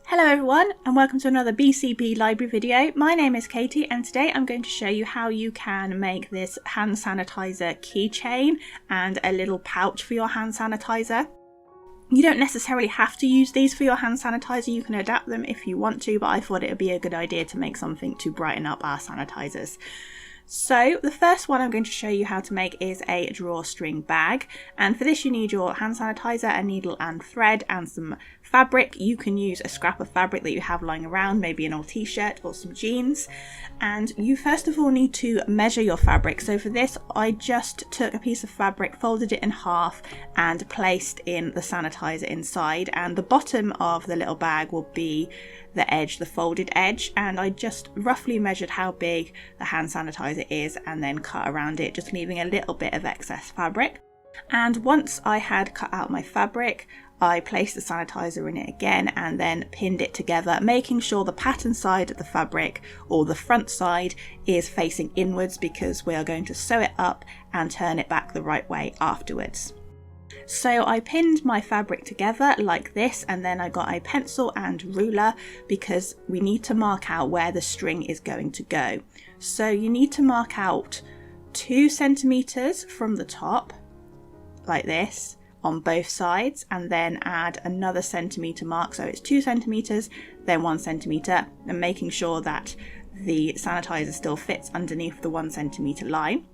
Hello everyone and welcome to another BCB library video. My name is Katy and today I'm going to show you how you can make this hand sanitizer keychain and a little pouch for your hand sanitizer. You don't necessarily have to use these for your hand sanitizer, you can adapt them if you want to, but I thought it would be a good idea to make something to brighten up our sanitizers. So the first one I'm going to show you how to make is a drawstring bag, and for this you need your hand sanitizer, a needle and thread and some fabric. You can use a scrap of fabric that you have lying around, maybe an old t-shirt or some jeans, and you first of all need to measure your fabric. So for this I just took a piece of fabric, folded it in half and placed in the sanitizer inside, and the bottom of the little bag will be the edge, the folded edge, and I just roughly measured how big the hand sanitizer is and then cut around it, just leaving a little bit of excess fabric. And once I had cut out my fabric, I placed the sanitizer in it again and then pinned it together, making sure the pattern side of the fabric or the front side is facing inwards because we are going to sew it up and turn it back the right way afterwards. So I pinned my fabric together like this, and then I got a pencil and ruler because we need to mark out where the string is going to go. So you need to mark out 2 centimeters from the top like this on both sides, and then add another centimeter mark, so it's 2 centimeters then 1 centimeter, and making sure that the sanitizer still fits underneath the 1 centimeter line.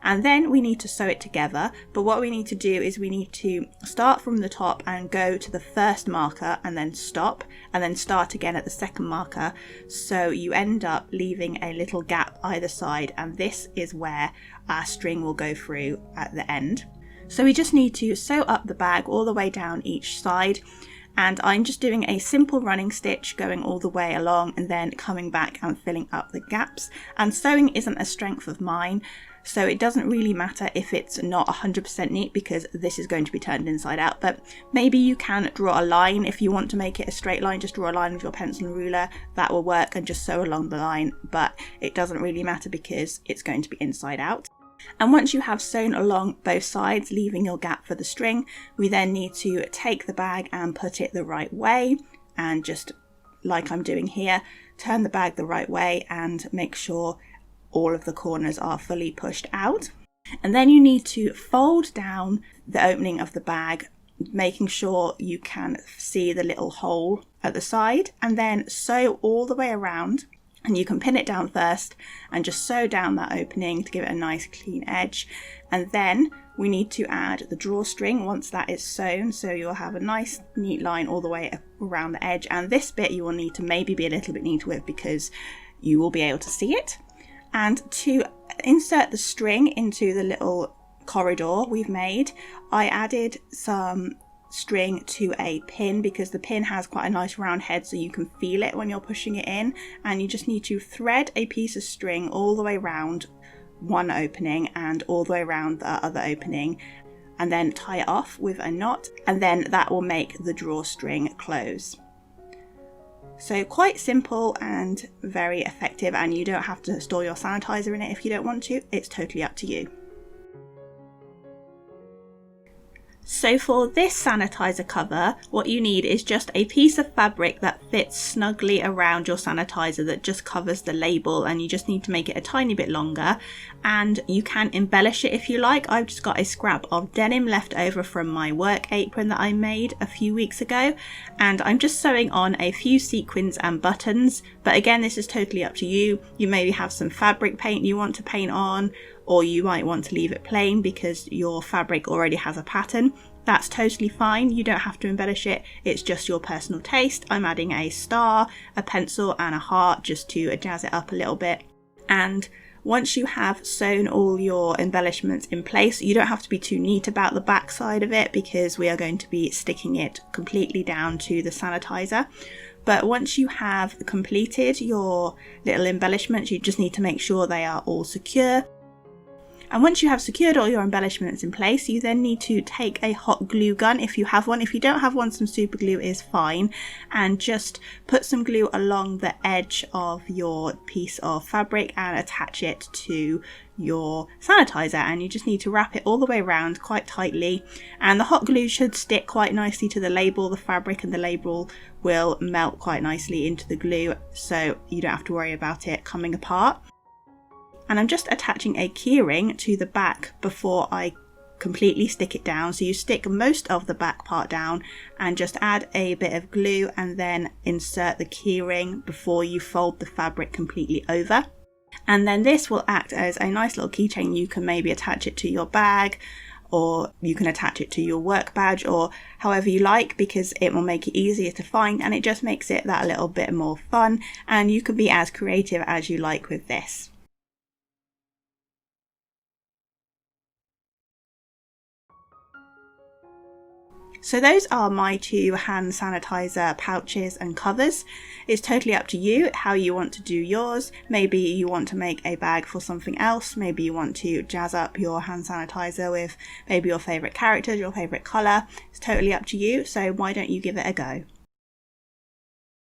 And then we need to sew it together, but what we need to do is we need to start from the top and go to the first marker and then stop, and then start again at the second marker, so you end up leaving a little gap either side, and this is where our string will go through at the end. So we just need to sew up the bag all the way down each side, and I'm just doing a simple running stitch going all the way along and then coming back and filling up the gaps. And sewing isn't a strength of mine, so it doesn't really matter if it's not 100% neat because this is going to be turned inside out, but maybe you can draw a line. If you want to make it a straight line, just draw a line with your pencil and ruler, that will work, and just sew along the line, but it doesn't really matter because it's going to be inside out. And once you have sewn along both sides, leaving your gap for the string, we then need to take the bag and put it the right way, and just like I'm doing here, turn the bag the right way and make sure all of the corners are fully pushed out. And then you need to fold down the opening of the bag, making sure you can see the little hole at the side, and then sew all the way around. And you can pin it down first and just sew down that opening to give it a nice clean edge. And then we need to add the drawstring once that is sewn, so you'll have a nice neat line all the way around the edge. And this bit you will need to maybe be a little bit neat with because you will be able to see it. And to insert the string into the little corridor we've made, I added some string to a pin because the pin has quite a nice round head so you can feel it when you're pushing it in, and you just need to thread a piece of string all the way around one opening and all the way around the other opening, and then tie it off with a knot, and then that will make the drawstring close. So quite simple and very effective, and you don't have to store your sanitizer in it if you don't want to, it's totally up to you. So for this sanitizer cover, what you need is just a piece of fabric that fits snugly around your sanitizer, that just covers the label, and you just need to make it a tiny bit longer, and you can embellish it if you like. I've just got a scrap of denim left over from my work apron that I made a few weeks ago, and I'm just sewing on a few sequins and buttons, but again this is totally up to you. You maybe have some fabric paint you want to paint on, or you might want to leave it plain because your fabric already has a pattern. That's totally fine, you don't have to embellish it, it's just your personal taste. I'm adding a star, a pencil and a heart just to jazz it up a little bit. And once you have sewn all your embellishments in place, you don't have to be too neat about the back side of it because we are going to be sticking it completely down to the sanitizer. But once you have completed your little embellishments, you just need to make sure they are all secure. And once you have secured all your embellishments in place, you then need to take a hot glue gun if you have one. If you don't have one, some super glue is fine, and just put some glue along the edge of your piece of fabric and attach it to your sanitizer, and you just need to wrap it all the way around quite tightly, and the hot glue should stick quite nicely to the label. The fabric and the label will melt quite nicely into the glue, so you don't have to worry about it coming apart. And I'm just attaching a keyring to the back before I completely stick it down. So you stick most of the back part down and just add a bit of glue and then insert the keyring before you fold the fabric completely over. And then this will act as a nice little keychain. You can maybe attach it to your bag, or you can attach it to your work badge, or however you like, because it will make it easier to find, and it just makes it that little bit more fun, and you can be as creative as you like with this. So those are my 2 hand sanitizer pouches and covers. It's totally up to you how you want to do yours. Maybe you want to make a bag for something else. Maybe you want to jazz up your hand sanitizer with maybe your favourite characters, your favourite colour. It's totally up to you, so why don't you give it a go?